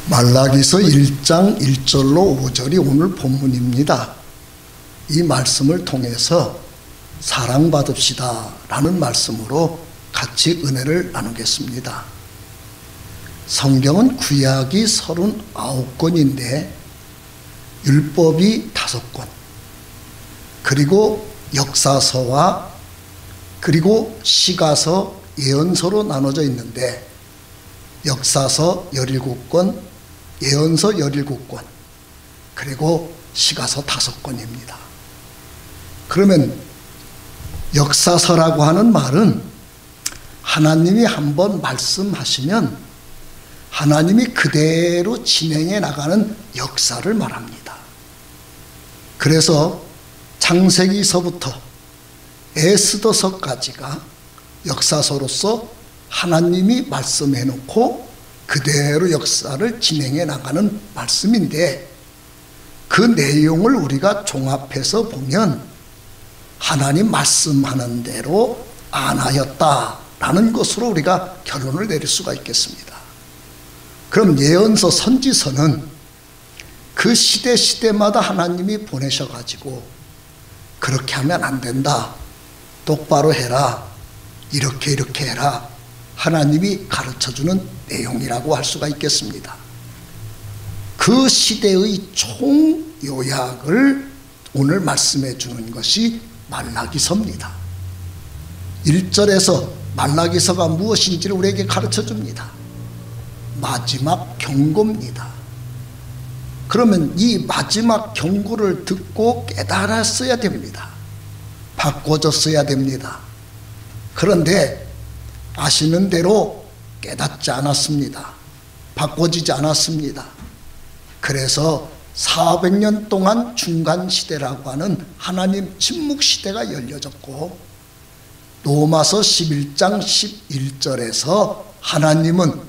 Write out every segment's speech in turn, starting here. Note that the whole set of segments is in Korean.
말라기서 1장 1절로 5절이 오늘 본문입니다. 이 말씀을 통해서 사랑받읍시다 라는 말씀으로 같이 은혜를 나누겠습니다. 성경은 구약이 39권인데 율법이 5권, 그리고 역사서와 그리고 시가서, 예언서로 나눠져 있는데 역사서 17권, 예언서 17권, 그리고 시가서 5권입니다. 그러면 역사서라고 하는 말은 하나님이 한번 말씀하시면 하나님이 그대로 진행해 나가는 역사를 말합니다. 그래서 창세기서부터 에스더서까지가 역사서로서 하나님이 말씀해 놓고 그대로 역사를 진행해 나가는 말씀인데, 그 내용을 우리가 종합해서 보면 하나님 말씀하는 대로 안 하였다라는 것으로 우리가 결론을 내릴 수가 있겠습니다. 그럼 예언서, 선지서는 그 시대마다 하나님이 보내셔가지고 그렇게 하면 안 된다, 똑바로 해라, 이렇게 해라, 하나님이 가르쳐주는 내용이라고 할 수가 있겠습니다. 그 시대의 총요약을 오늘 말씀해 주는 것이 말라기서입니다. 1절에서 말라기서가 무엇인지를 우리에게 가르쳐 줍니다. 마지막 경고입니다. 그러면 이 마지막 경고를 듣고 깨달았어야 됩니다. 바꿔졌어야 됩니다. 그런데 아시는 대로 깨닫지 않았습니다. 바꿔지지 않았습니다. 그래서 400년 동안 중간시대라고 하는 하나님 침묵시대가 열려졌고, 로마서 11장 11절에서 하나님은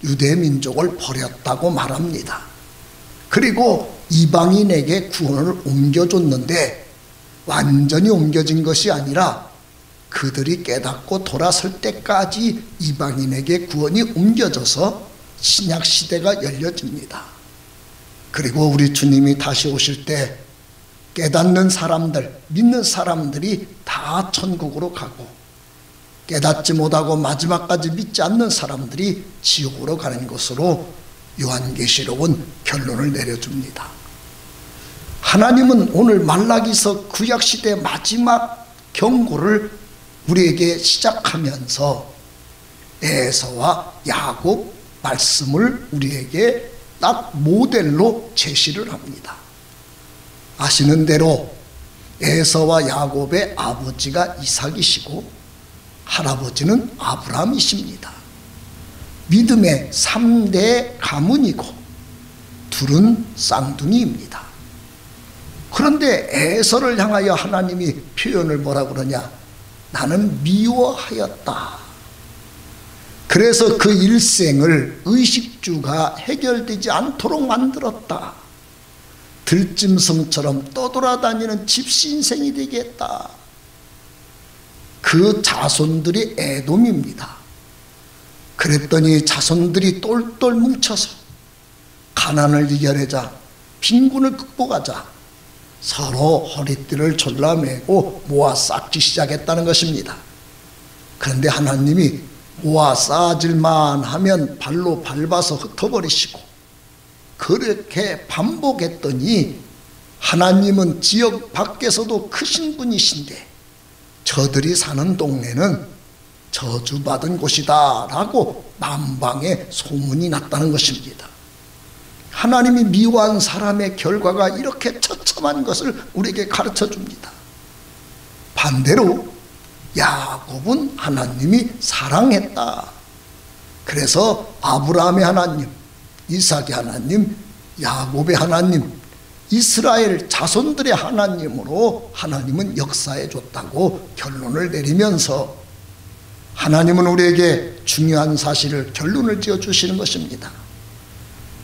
유대민족을 버렸다고 말합니다. 그리고 이방인에게 구원을 옮겨줬는데 완전히 옮겨진 것이 아니라 그들이 깨닫고 돌아설 때까지 이방인에게 구원이 옮겨져서 신약시대가 열려집니다. 그리고 우리 주님이 다시 오실 때 깨닫는 사람들, 믿는 사람들이 다 천국으로 가고, 깨닫지 못하고 마지막까지 믿지 않는 사람들이 지옥으로 가는 것으로 요한계시록은 결론을 내려줍니다. 하나님은 오늘 말라기서 구약시대 마지막 경고를 우리에게 시작하면서 에서와 야곱 말씀을 우리에게 딱 모델로 제시를 합니다. 아시는 대로 에서와 야곱의 아버지가 이삭이시고 할아버지는 아브라함이십니다. 믿음의 3대 가문이고 둘은 쌍둥이입니다. 그런데 에서를 향하여 하나님이 표현을 뭐라 그러냐? 나는 미워하였다. 그래서 그 일생을 의식주가 해결되지 않도록 만들었다. 들짐승처럼 떠돌아다니는 집시인생이 되겠다. 그 자손들이 에돔입니다. 그랬더니 자손들이 똘똘 뭉쳐서 가난을 이겨내자, 빈곤을 극복하자 서로 허리띠를 졸라매고 모아 쌓기 시작했다는 것입니다. 그런데 하나님이 모아 쌓아질만 하면 발로 밟아서 흩어버리시고, 그렇게 반복했더니 하나님은 지역 밖에서도 크신 분이신데 저들이 사는 동네는 저주받은 곳이다 라고 만방에 소문이 났다는 것입니다. 하나님이 미워한 사람의 결과가 이렇게 처참한 것을 우리에게 가르쳐 줍니다. 반대로 야곱은 하나님이 사랑했다. 그래서 아브라함의 하나님, 이삭의 하나님, 야곱의 하나님, 이스라엘 자손들의 하나님으로 하나님은 역사해 줬다고 결론을 내리면서 하나님은 우리에게 중요한 사실을, 결론을 지어 주시는 것입니다.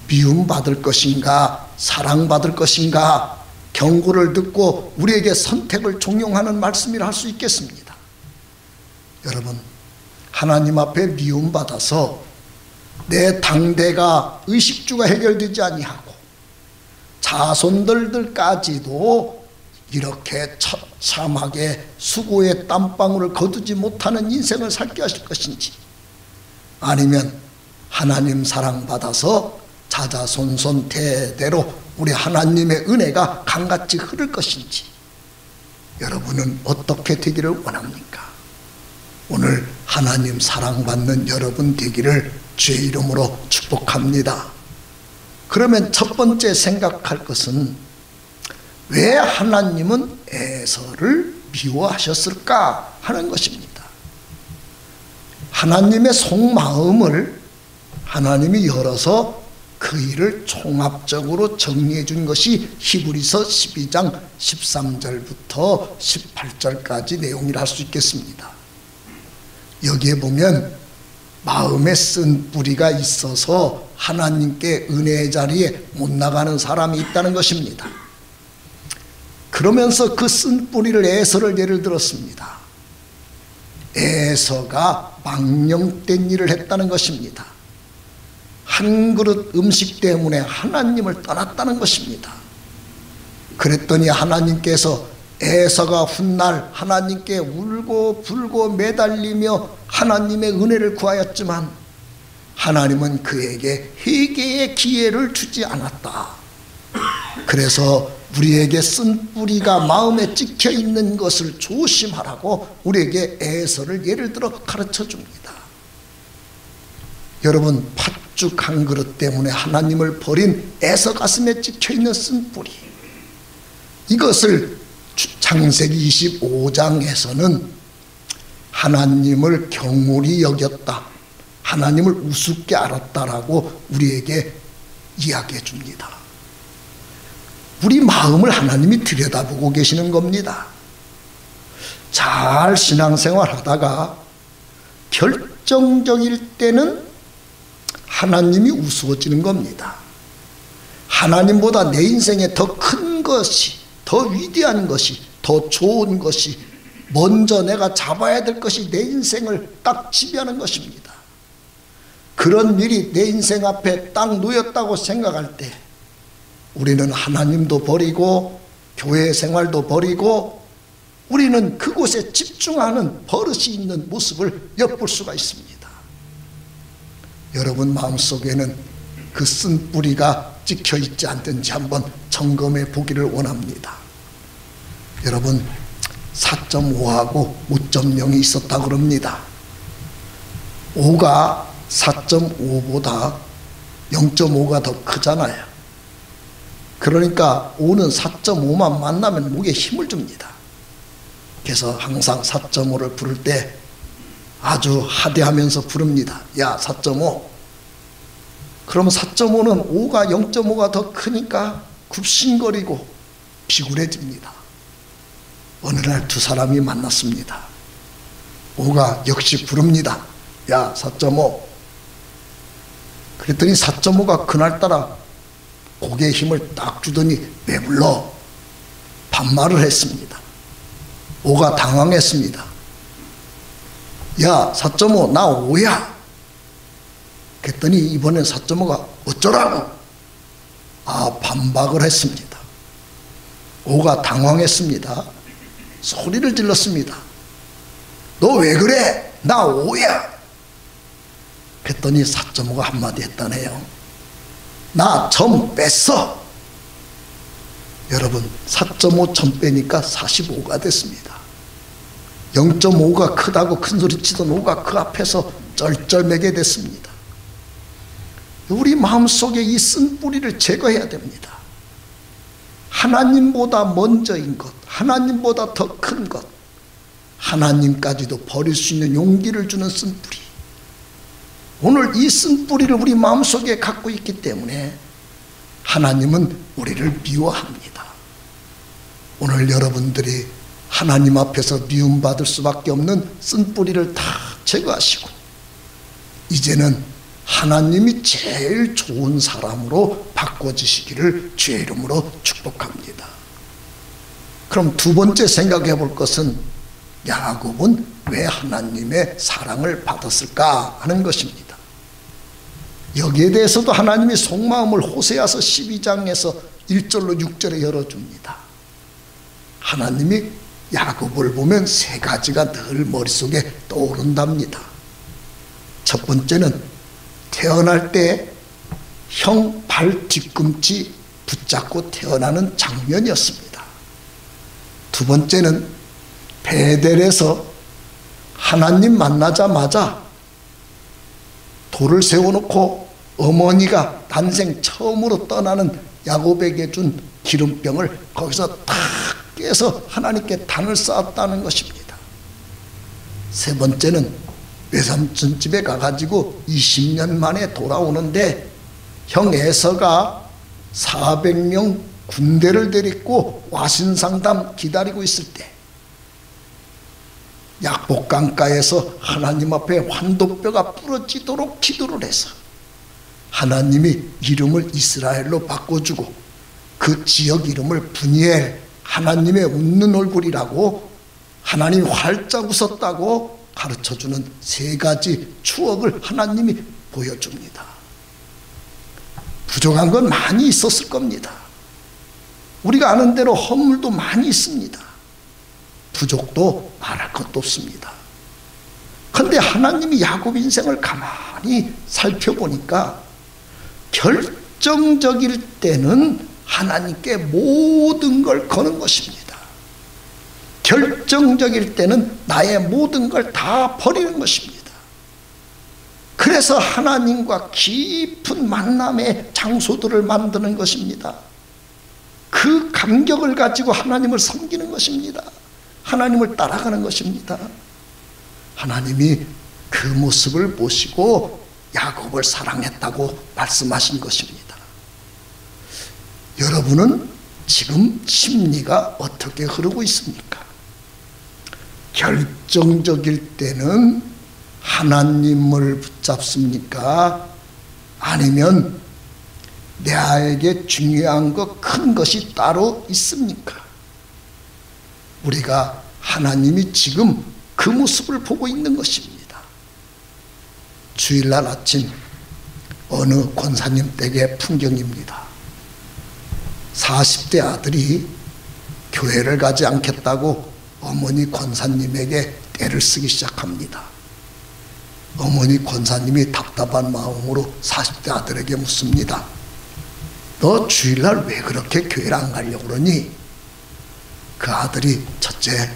미움받을 것인가, 사랑받을 것인가, 경고를 듣고 우리에게 선택을 종용하는 말씀이라 할 수 있겠습니다. 여러분, 하나님 앞에 미움받아서 내 당대가 의식주가 해결되지 아니하고 자손들까지도 이렇게 처참하게 수고의 땀방울을 거두지 못하는 인생을 살게 하실 것인지, 아니면 하나님 사랑받아서 자자손손 대대로 우리 하나님의 은혜가 강같이 흐를 것인지, 여러분은 어떻게 되기를 원합니까? 오늘 하나님 사랑받는 여러분 되기를 주의 이름으로 축복합니다. 그러면 첫 번째 생각할 것은, 왜 하나님은 에서를 미워하셨을까 하는 것입니다. 하나님의 속마음을 하나님이 열어서 그 일을 종합적으로 정리해 준 것이 히브리서 12장 13절부터 18절까지 내용이라 할 수 있겠습니다. 여기에 보면 마음에 쓴 뿌리가 있어서 하나님께 은혜의 자리에 못 나가는 사람이 있다는 것입니다. 그러면서 그 쓴 뿌리를 에서를 예를 들었습니다. 에서가 망령된 일을 했다는 것입니다. 한 그릇 음식 때문에 하나님을 떠났다는 것입니다. 그랬더니 하나님께서 에서가 훗날 하나님께 울고 불고 매달리며 하나님의 은혜를 구하였지만 하나님은 그에게 회개의 기회를 주지 않았다. 그래서 우리에게 쓴 뿌리가 마음에 찍혀 있는 것을 조심하라고 우리에게 에서를 예를 들어 가르쳐 줍니다. 여러분, 팥죽 한 그릇 때문에 하나님을 버린 에서 가슴에 찍혀 있는 쓴 뿌리, 이것을 창세기 25장에서는 하나님을 경홀히 여겼다, 하나님을 우습게 알았다라고 우리에게 이야기해 줍니다. 우리 마음을 하나님이 들여다보고 계시는 겁니다. 잘 신앙생활 하다가 결정적일 때는 하나님이 우스워지는 겁니다. 하나님보다 내 인생에 더 큰 것이, 더 위대한 것이, 더 좋은 것이, 먼저 내가 잡아야 될 것이 내 인생을 딱 지배하는 것입니다. 그런 일이 내 인생 앞에 딱 놓였다고 생각할 때 우리는 하나님도 버리고 교회 생활도 버리고 우리는 그곳에 집중하는 버릇이 있는 모습을 엿볼 수가 있습니다. 여러분 마음속에는 그 쓴 뿌리가 찍혀 있지 않든지 한번 점검해 보기를 원합니다. 여러분, 4.5하고 5.0이 있었다 그럽니다. 5가 4.5보다 0.5가 더 크잖아요. 그러니까 5는 4.5만 만나면 목에 힘을 줍니다. 그래서 항상 4.5를 부를 때 아주 하대하면서 부릅니다. 야, 4.5. 그러면 4.5는 5가 0.5가 더 크니까 굽신거리고 비굴해집니다. 어느 날 두 사람이 만났습니다. 5가 역시 부릅니다. 야, 4.5. 그랬더니 4.5가 그날따라 고개에 힘을 딱 주더니 왜 불러? 반말을 했습니다. 5가 당황했습니다. 야, 4.5, 나 5야. 그랬더니 이번엔 4.5가 어쩌라고? 반박을 했습니다. 5가 당황했습니다. 소리를 질렀습니다. 너 왜 그래? 나 5야. 그랬더니 4.5가 한마디 했다네요. 나 점 뺐어. 여러분, 4.5 점 빼니까 45가 됐습니다. 0.5가 크다고 큰소리치던 5가 그 앞에서 쩔쩔매게 됐습니다. 우리 마음속에 이 쓴 뿌리를 제거해야 됩니다. 하나님보다 먼저인 것, 하나님보다 더 큰 것, 하나님까지도 버릴 수 있는 용기를 주는 쓴 뿌리. 오늘 이 쓴 뿌리를 우리 마음속에 갖고 있기 때문에 하나님은 우리를 미워합니다. 오늘 여러분들이 하나님 앞에서 미움받을 수밖에 없는 쓴 뿌리를 다 제거하시고 이제는 하나님이 제일 좋은 사람으로 바꿔주시기를 주의 이름으로 축복합니다. 그럼 두 번째 생각해 볼 것은 야곱은 왜 하나님의 사랑을 받았을까 하는 것입니다. 여기에 대해서도 하나님이 속마음을 호세아서 12장에서 1절로 6절에 열어줍니다. 하나님이 야곱을 보면 세 가지가 늘 머릿속에 떠오른답니다. 첫 번째는 태어날 때 형 발 뒤꿈치 붙잡고 태어나는 장면이었습니다. 두 번째는 베델에서 하나님 만나자마자 돌을 세워놓고 어머니가 난생 처음으로 떠나는 야곱에게 준 기름병을 거기서 탁 깨서 하나님께 단을 쌓았다는 것입니다. 세 번째는 외삼촌 집에 가가지고 20년 만에 돌아오는데 형 에서가 400명 군대를 데리고 와신상담 기다리고 있을 때 약복강가에서 하나님 앞에 환도뼈가 부러지도록 기도를 해서 하나님이 이름을 이스라엘로 바꿔주고 그 지역 이름을 브니엘, 하나님의 웃는 얼굴이라고, 하나님이 활짝 웃었다고 가르쳐주는 세 가지 추억을 하나님이 보여줍니다. 부족한 건 많이 있었을 겁니다. 우리가 아는 대로 허물도 많이 있습니다. 부족도 말할 것도 없습니다. 그런데 하나님이 야곱 인생을 가만히 살펴보니까 결정적일 때는 하나님께 모든 걸 거는 것입니다. 결정적일 때는 나의 모든 걸 다 버리는 것입니다. 그래서 하나님과 깊은 만남의 장소들을 만드는 것입니다. 그 감격을 가지고 하나님을 섬기는 것입니다. 하나님을 따라가는 것입니다. 하나님이 그 모습을 보시고 야곱을 사랑했다고 말씀하신 것입니다. 여러분은 지금 심리가 어떻게 흐르고 있습니까? 결정적일 때는 하나님을 붙잡습니까? 아니면 나에게 중요한 것, 큰 것이 따로 있습니까? 우리가 하나님이 지금 그 모습을 보고 있는 것입니다. 주일날 아침 어느 권사님 댁의 풍경입니다. 40대 아들이 교회를 가지 않겠다고 어머니 권사님에게 떼를 쓰기 시작합니다. 어머니 권사님이 답답한 마음으로 40대 아들에게 묻습니다. 너 주일날 왜 그렇게 교회를 안 가려고 그러니? 그 아들이, 첫째,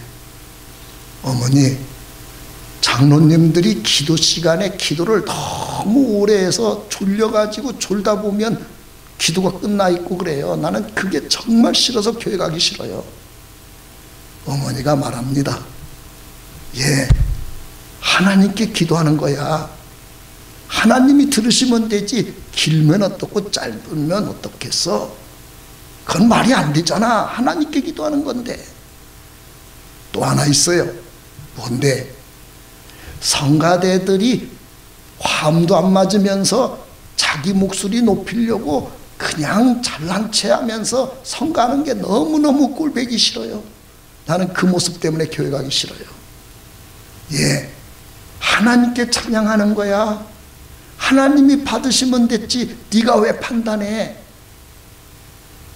어머니, 장로님들이 기도 시간에 기도를 너무 오래 해서 졸려가지고 졸다 보면 기도가 끝나 있고 그래요. 나는 그게 정말 싫어서 교회 가기 싫어요. 어머니가 말합니다. 예, 하나님께 기도하는 거야. 하나님이 들으시면 되지 길면 어떻고 짧으면 어떻겠어? 그건 말이 안 되잖아. 하나님께 기도하는 건데. 또 하나 있어요. 뭔데? 성가대들이 화음도 안 맞으면서 자기 목소리 높이려고 그냥 잘난 체 하면서 성가하는 게 너무너무 꼴보기 싫어요. 나는 그 모습 때문에 교회 가기 싫어요. 예, 하나님께 찬양하는 거야. 하나님이 받으시면 됐지 네가 왜 판단해?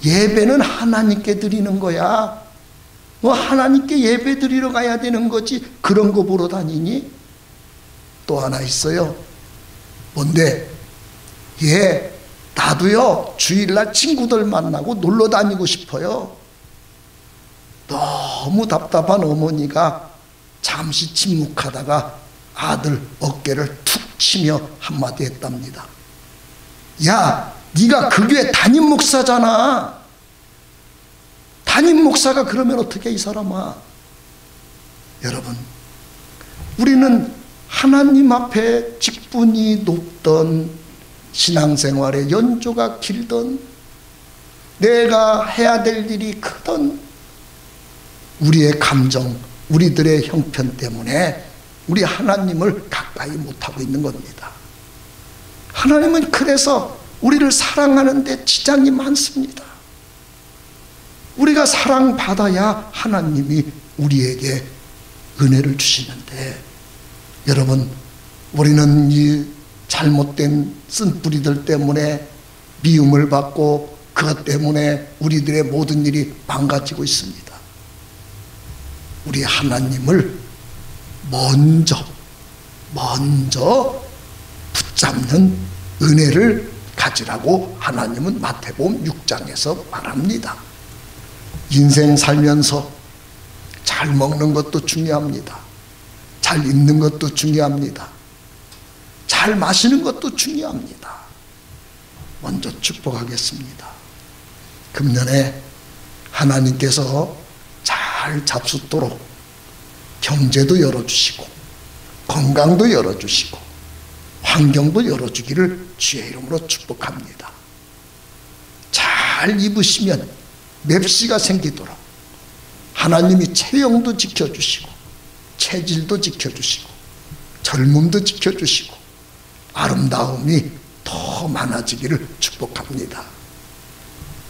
예배는 하나님께 드리는 거야. 너 하나님께 예배 드리러 가야 되는 거지 그런 거 보러 다니니? 또 하나 있어요. 뭔데? 예, 나도요 주일날 친구들 만나고 놀러 다니고 싶어요. 너무 답답한 어머니가 잠시 침묵하다가 아들 어깨를 툭 치며 한마디 했답니다. 야, 네가 그 교회 담임 목사잖아. 담임 목사가 그러면 어떻게 이 사람아? 여러분, 우리는 하나님 앞에 직분이 높던, 신앙생활의 연조가 길던, 내가 해야 될 일이 크던 우리의 감정, 우리들의 형편 때문에 우리 하나님을 가까이 못하고 있는 겁니다. 하나님은 그래서 우리를 사랑하는데 지장이 많습니다. 우리가 사랑받아야 하나님이 우리에게 은혜를 주시는데, 여러분, 우리는 이 잘못된 쓴뿌리들 때문에 미움을 받고 그것 때문에 우리들의 모든 일이 망가지고 있습니다. 우리 하나님을 먼저 붙잡는 은혜를 가지라고 하나님은 마태복음 6장에서 말합니다. 인생 살면서 잘 먹는 것도 중요합니다. 잘 입는 것도 중요합니다. 잘 마시는 것도 중요합니다. 먼저 축복하겠습니다. 금년에 하나님께서 잘 잡숫도록 경제도 열어주시고 건강도 열어주시고 환경도 열어주기를 주의 이름으로 축복합니다. 잘 입으시면 맵시가 생기도록 하나님이 체형도 지켜주시고 체질도 지켜주시고 젊음도 지켜주시고 아름다움이 더 많아지기를 축복합니다.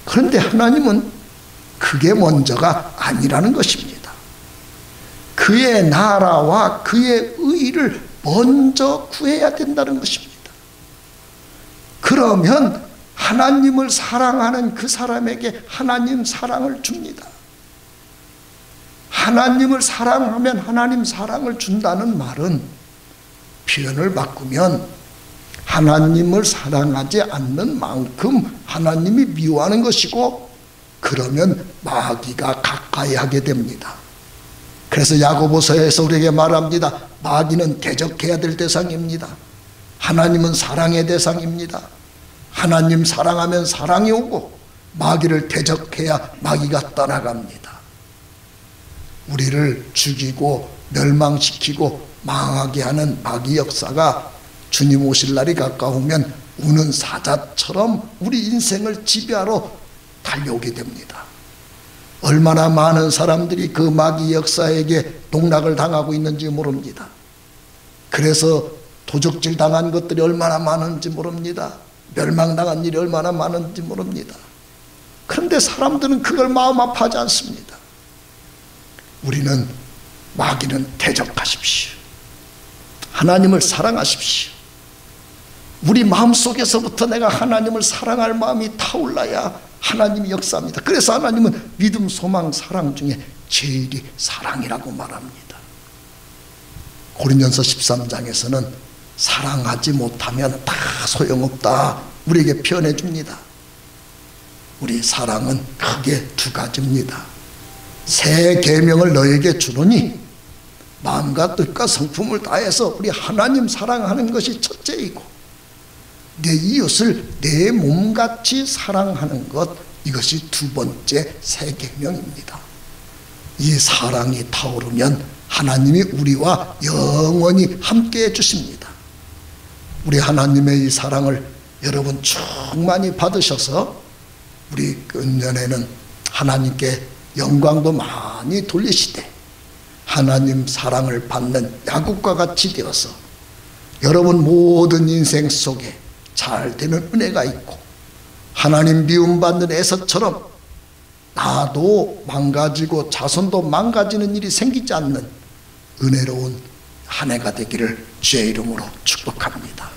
그런데 하나님은 그게 먼저가 아니라는 것입니다. 그의 나라와 그의 의를 먼저 구해야 된다는 것입니다. 그러면 하나님을 사랑하는 그 사람에게 하나님 사랑을 줍니다. 하나님을 사랑하면 하나님 사랑을 준다는 말은 표현을 바꾸면 하나님을 사랑하지 않는 만큼 하나님이 미워하는 것이고, 그러면 마귀가 가까이 하게 됩니다. 그래서 야고보서에서 우리에게 말합니다. 마귀는 대적해야 될 대상입니다. 하나님은 사랑의 대상입니다. 하나님 사랑하면 사랑이 오고 마귀를 대적해야 마귀가 떠나갑니다. 우리를 죽이고 멸망시키고 망하게 하는 마귀 역사가 주님 오실 날이 가까우면 우는 사자처럼 우리 인생을 지배하러 달려오게 됩니다. 얼마나 많은 사람들이 그 마귀 역사에게 농락을 당하고 있는지 모릅니다. 그래서 도적질 당한 것들이 얼마나 많은지 모릅니다. 멸망당한 일이 얼마나 많은지 모릅니다. 그런데 사람들은 그걸 마음 아파하지 않습니다. 우리는 마귀는 대적하십시오. 하나님을 사랑하십시오. 우리 마음속에서부터 내가 하나님을 사랑할 마음이 타올라야 하나님이 역사합니다. 그래서 하나님은 믿음, 소망, 사랑 중에 제일이 사랑이라고 말합니다. 고린전서 13장에서는 사랑하지 못하면 다 소용없다 우리에게 표현해 줍니다. 우리 사랑은 크게 두 가지입니다. 새 계명을 너에게 주노니 마음과 뜻과 성품을 다해서 우리 하나님 사랑하는 것이 첫째이고, 내 이웃을 내 몸같이 사랑하는 것, 이것이 두 번째 새 계명입니다. 이 사랑이 타오르면 하나님이 우리와 영원히 함께해 주십니다. 우리 하나님의 이 사랑을 여러분 충만히 받으셔서 우리 금년에는 하나님께 영광도 많이 돌리시되 하나님 사랑을 받는 야곱과 같이 되어서 여러분 모든 인생 속에 잘 되는 은혜가 있고, 하나님 미움받는 에서처럼 나도 망가지고 자손도 망가지는 일이 생기지 않는 은혜로운 한 해가 되기를 주의 이름으로 축복합니다.